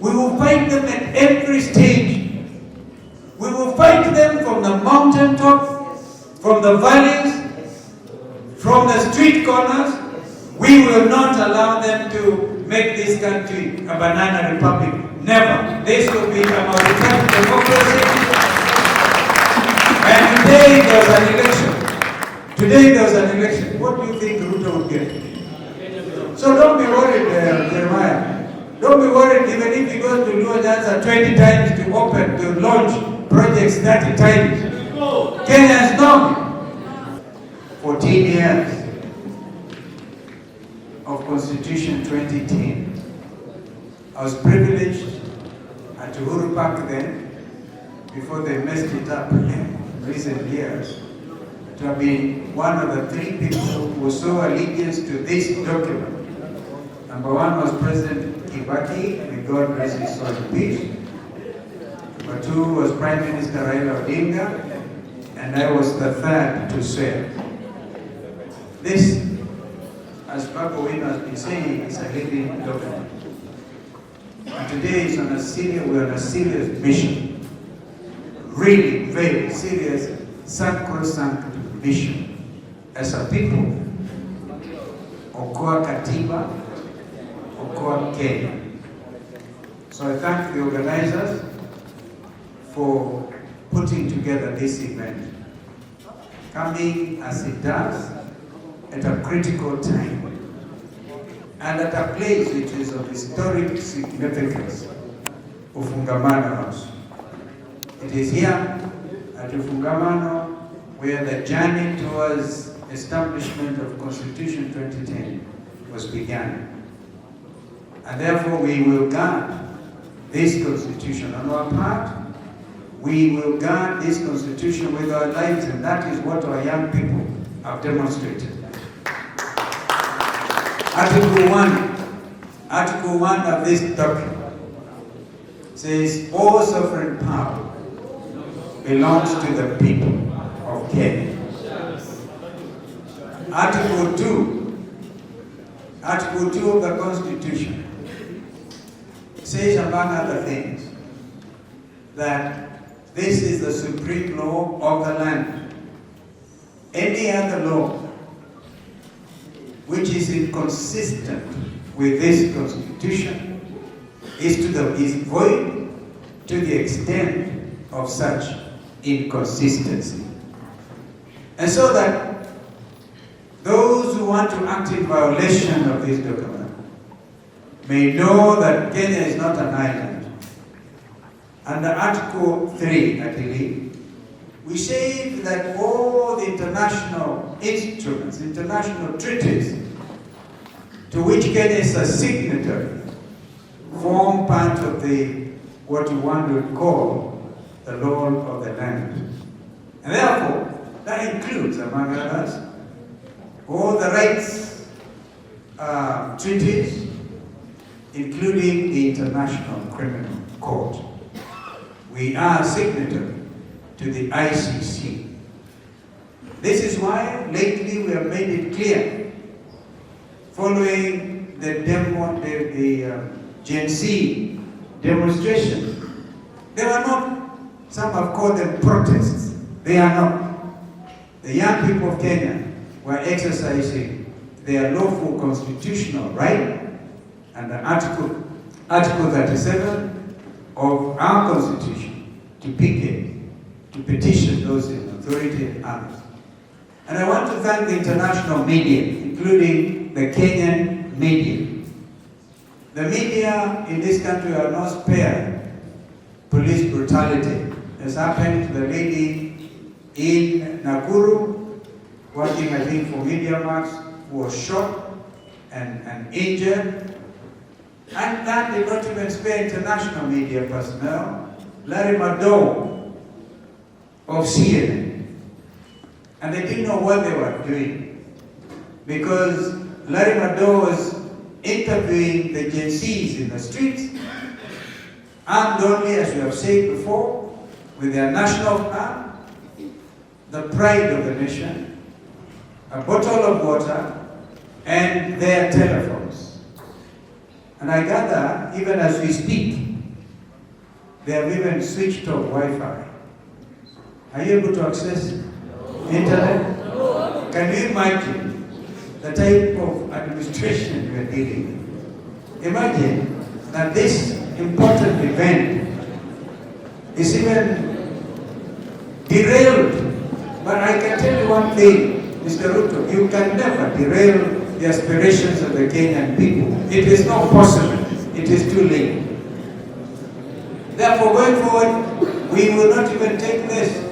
We will fight them at every stage. We will fight them from the mountaintop, from the valleys, from the street corners. We will not allow them to make this country a banana republic. Never. This will be a Mauritian democracy. And today there was an election. Today there was an election. What do you think RUTO would get? So don't be worried, Jeremiah. Don't be worried even if he goes to do an answer 20 times to open, to launch projects 30 times. Kenya has known 14 years of Constitution 2010. I was privileged at Uhuru Park then, before they messed it up in recent years, to have been one of the 3 people who saw allegiance to this document. Number 1 was President Kibaki, may God rest his soul in peace. Number 2 was Prime Minister RAILA Odinga, and I was the 3rd to say. This, as Babu Wino has been saying, is a living document. And today is we're on a serious mission. Really, very serious, sacrosanct mission. As a people, Okoa Katiba, Okoa Kenya. So I thank the organizers for putting together this event, coming as it does at a critical time and at a place which is of historic significance, Ufungamano House. It is here at Ufungamano where the journey towards establishment of Constitution 2010 was begun. And therefore we will guard this Constitution on our part. We will guard this Constitution with our lives, and that is what our young people have demonstrated. Article 1 of this document says all sovereign power belongs to the people of Kenya. Article 2 of the Constitution says, among other things, that this is the supreme law of the land. Any other law which is inconsistent with this Constitution is void to the extent of such inconsistency. And so that those who want to act in violation of this document may know that Kenya is not an island. Under Article 3, I believe, we say that all the international instruments, international treaties to which Kenya is a signatory form part of what one would call the law of the land. And therefore, that includes, among others, all the rights treaties, including the International Criminal Court. We are signatory to the ICC. This is why lately we have made it clear, following the Gen Z demonstrations. They were not, some have called them protests. They are not. The young people of Kenya were exercising their lawful constitutional right under Article 37 of our Constitution to petition those in authority and others. And I want to thank the international media, including the Kenyan media. The media in this country are not spared police brutality, as happened to the lady in Nakuru, working, I think, for MediaMax, who was shot and injured. And that did not even spare international media personnel, Larry Madowo of CNN. And they didn't know what they were doing, because Larry Madowo was interviewing the Gen Zs in the streets, armed only, as we have said before, with their national flag, the pride of the nation, a bottle of water, and their telephones. And I gather, even as we speak, They have even switched off Wi-Fi. Are you able to access internet? Can you imagine the type of administration we are dealing with? Imagine that this important event is even derailed. But I can tell you one thing, Mr. Ruto, you can never derail the aspirations of the Kenyan people. It is not possible. It is too late. Therefore, going forward, we will not even take this.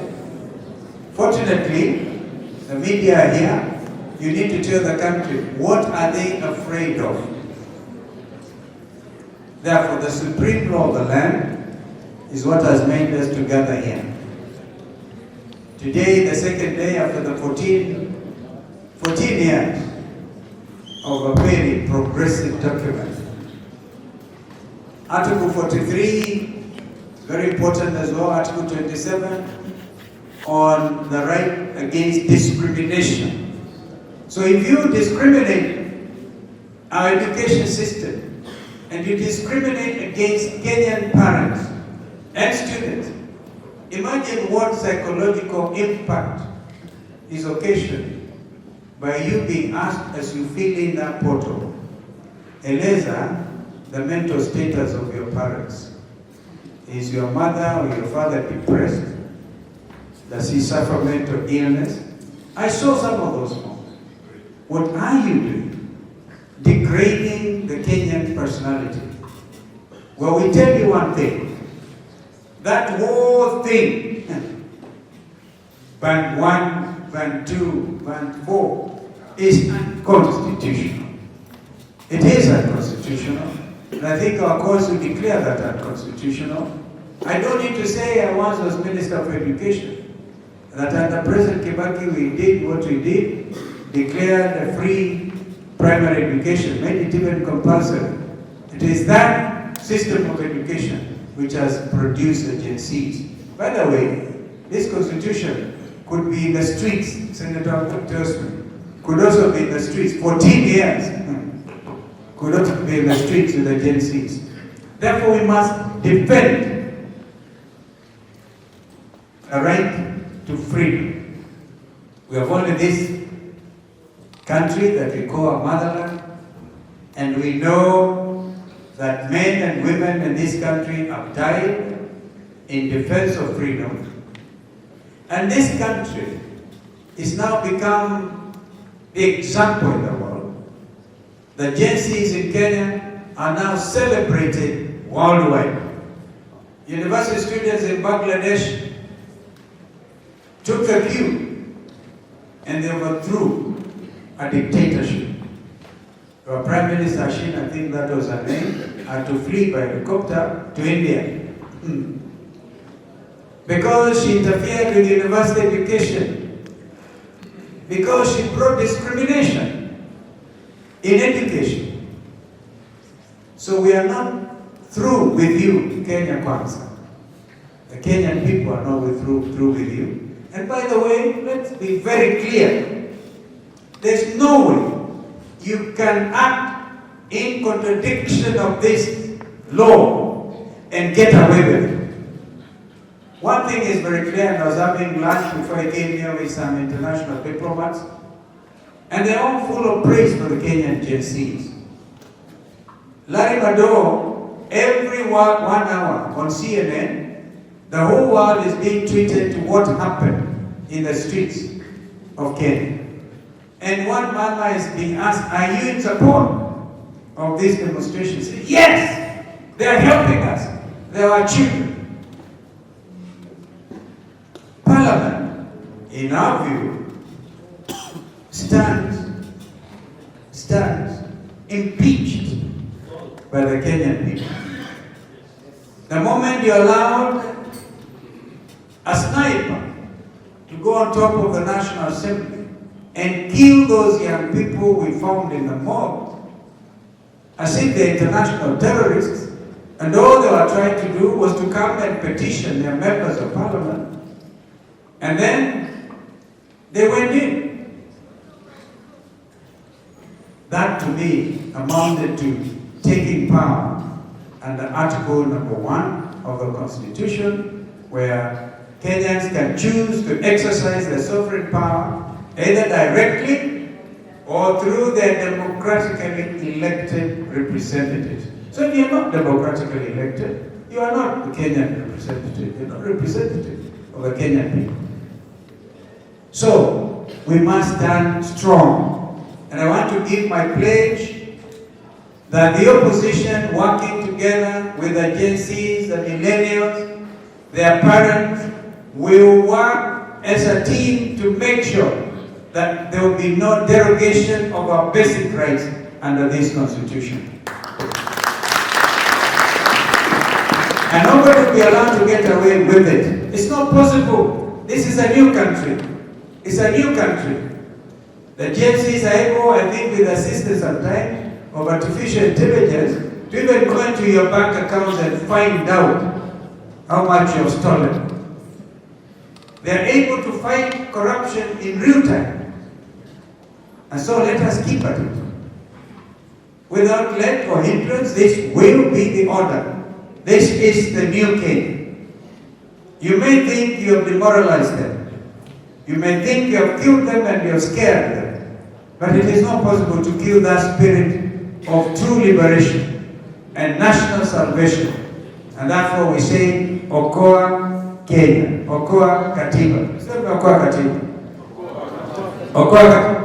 Fortunately, the media are here. You need to tell the country, what are they afraid of? Therefore, the supreme law of the land is what has made us to gather here. Today, the second day after the 14 years of a very progressive document. Article 43, very important as well, Article 27, on the right against discrimination. So if you discriminate our education system, and you discriminate against Kenyan parents and students, imagine what psychological impact is occasioned by you being asked as you fill in that portal, eleza the mental status of your parents. Is your mother or your father depressed? Does he suffer mental illness? I saw some of those moments. What are you doing? Degrading the Kenyan personality. Well, we tell you one thing. That whole thing, band 1, band 2, band 4, is unconstitutional. It is unconstitutional. And I think our courts will declare that unconstitutional. I don't need to say I once was Minister for Education, that under President Kibaki we did what we did, declared a free primary education, made it even compulsory. It is that system of education which has produced the Gen Zs. By the way, this constitution could be in the streets, Senator tells me, could also be in the streets, 14 years, could also be in the streets with the Gen Zs. Therefore, we must defend the right to freedom. We have only this country that we call our motherland, and we know that men and women in this country have died in defense of freedom. And this country is now become the example in the world. The Gen Zs in Kenya are now celebrated worldwide. University students in Bangladesh took a view and they overthrew a dictatorship. Our Prime Minister Shin, I think that was her name, had to flee by helicopter to India. Because she interfered with university education. Because she brought discrimination in education. So we are not through with you, Kenya Kwanza. The Kenyan people are not through with you. And by the way, let's be very clear. There's no way you can act in contradiction of this law and get away with it. One thing is very clear, and I was having lunch before I came here with some international diplomats, and they're all full of praise for the Kenyan Gen Zs. Larry Madowo, every 1 hour on CNN, the whole world is being treated to what happened in the streets of Kenya. And one mama is being asked, are you in support of this demonstration? She said, yes, they are helping us. They are our children. Parliament, in our view, stands impeached by the Kenyan people. The moment you allowed a sniper to go on top of the National Assembly and kill those young people we found in the mob, as if they're international terrorists, and all they were trying to do was to come and petition their members of parliament. And then they went in. That to me amounted to taking power under Article number 1 of the Constitution, where Kenyans can choose to exercise their sovereign power either directly or through their democratically elected representatives. So if you're not democratically elected, you are not the Kenyan representative. You're not representative of the Kenyan people. So we must stand strong. And I want to give my pledge that the opposition, working together with the Gen Zs, the millennials, their parents, will work as a team to make sure that there will be no derogation of our basic rights under this Constitution. And nobody will be allowed to get away with it. It's not possible. This is a new country. It's a new country. The Gen Zs are able, I think with assistance sometimes, of artificial intelligence, to even go into your bank accounts and find out how much you have stolen. They are able to fight corruption in real time. And so let us keep at it. Without let or hindrance, this will be the order. This is the new king. You may think you have demoralized them. You may think you have killed them and you have scared them. But it is not possible to kill that spirit of true liberation and national salvation. And therefore we say, Okoa Kenya, Okoa Katiba. Sema Okoa Katiba. Okoa Katiba.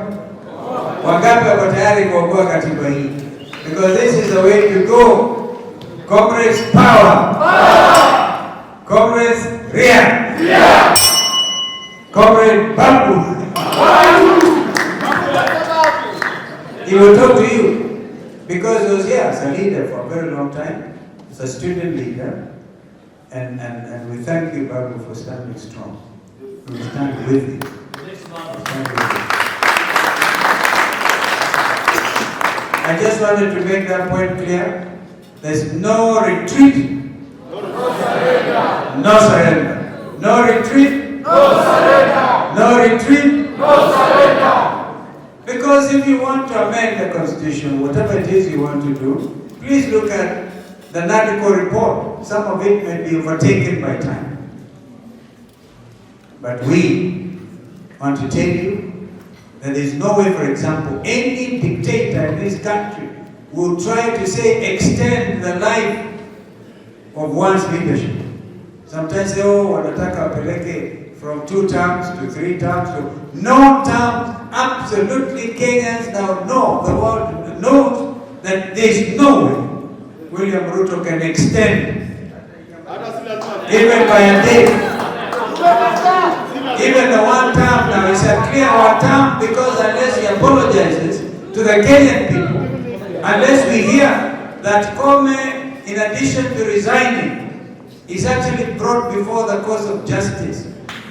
Wangapi wako tayari kuokoa katiba hii? Because this is the way to go. Comrades, power! Power! Comrades, Ria! Ria! Comrade Babu! He will talk to you because he was here as a leader for a very long time, as a student leader, and we thank you, Babu, for standing strong. We stand with you. I just wanted to make that point clear. There's no retreat, no surrender. No retreat, no surrender. No retreat, no surrender. Because if you want to amend the Constitution, whatever it is you want to do, please look at the NADCO report. Some of it may be overtaken by time. But we want to tell you that there is no way, for example, any dictator in this country will try to say extend the life of one's leadership. Sometimes say, oh, wanataka apeleke from 2 terms to 3 terms to no terms. Absolutely, Kenyans now know, the world knows that there is no way William Ruto can extend even by a day. Even the 1 term now is a clear 1 term, because unless he apologizes to the Kenyan people, unless we hear that Kome, in addition to resigning, is actually brought before the courts of justice.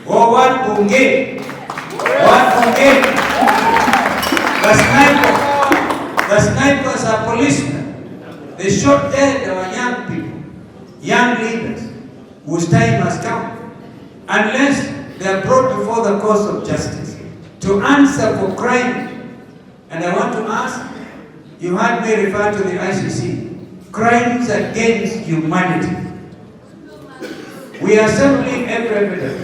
Oh, what bunge! What bunge! The snipers are policemen. They shot dead our young people, young leaders, whose time has come. Unless they are brought before the courts of justice to answer for crime. And I want to ask, you heard me refer to the ICC, crimes against humanity. We are assembling every evidence.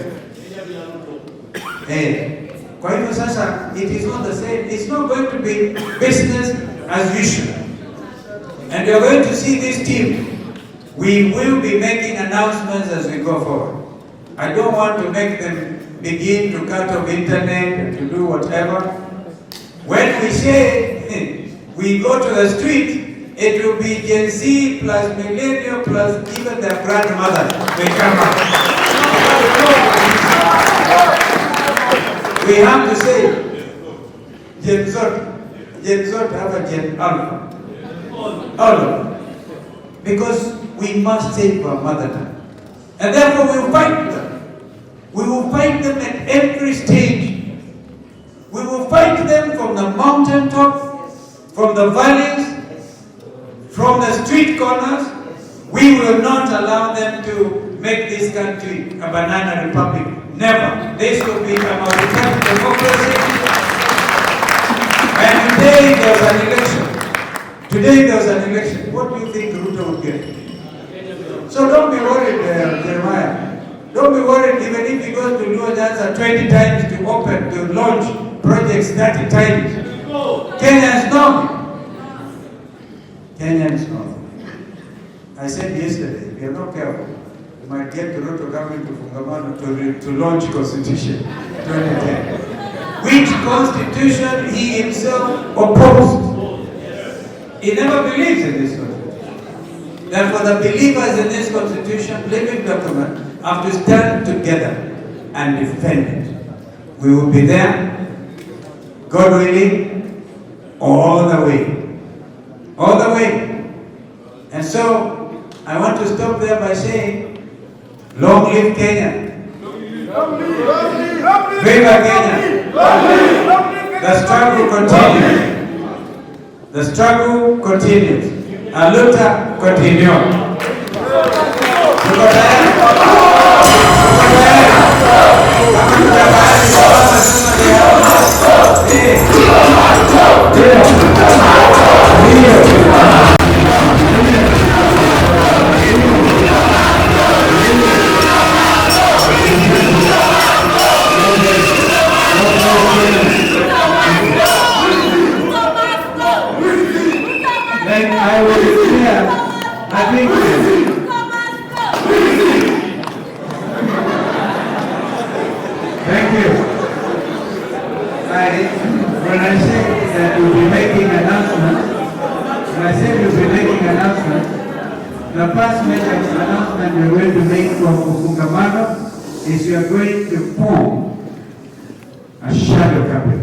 Kwa hivyo sasa, it is not the same. It's not going to be business as usual. And you're going to see this team. We will be making announcements as we go forward. I don't want to make them begin to cut off internet and to do whatever. When we say we go to the street, it will be Gen Z plus millennial plus even their grandmother may come up. We have to say Gen Z have a Gen Alpha. All of them. Because we must save our mother tongue. And therefore we will fight them. We will fight them at every stage. We will fight them from the mountaintop, from the valleys, from the street corners. We will not allow them to make this country a banana republic. Never. This will be a multi-party democracy. And today there was an election. What do you think Ruto would get? So don't be worried, Jeremiah. Don't be worried even if he goes to Luo Nyanza 20 times to open, to launch projects 30 times. Kenyans know him. Kenyans know him. I said yesterday, if you're not careful, you might get the RUTO government to Fungamano to launch Constitution 2010. Which constitution he himself opposed. He never believes in this constitution. Therefore, the believers in this constitution, living document, have to stand together and defend it. We will be there, God willing, all the way. All the way. And so, I want to stop there by saying, long live Kenya. Viva Kenya. The struggle continues. The struggle continues. Aluta continue. I was here, I think. Thank you. When I said that you'll be making announcements, the first major announcement we're going to make from Fungamano is we are going to form a shadow cabinet.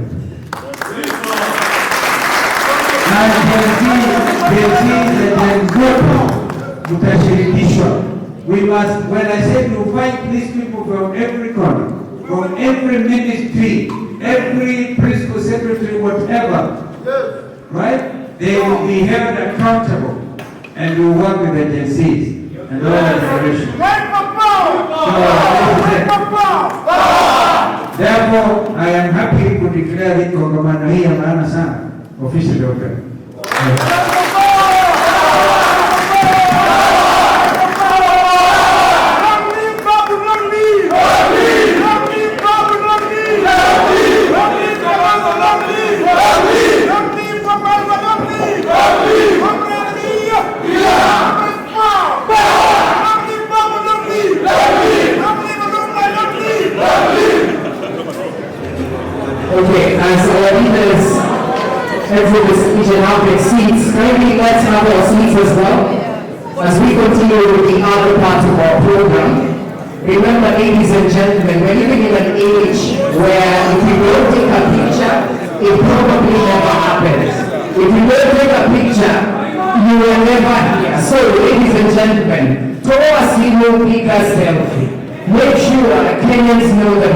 We must, when I say you find these people from every corner, from every ministry, every principal secretary, whatever, right? They will be held accountable and will work with agencies and all the directions. Therefore, I am happy to declare it Kongamano hii ya maana sana officially open. Okay, as our leaders enter the speech and have their seats, kindly let's have our seats as well as we continue with the other part of our program. Remember, ladies and gentlemen, we're living in an age where if you don't take a picture, it probably never happens. If you don't take a picture, you will never hear. So, ladies and gentlemen, to us, you will make us healthy. Make sure Kenyans know that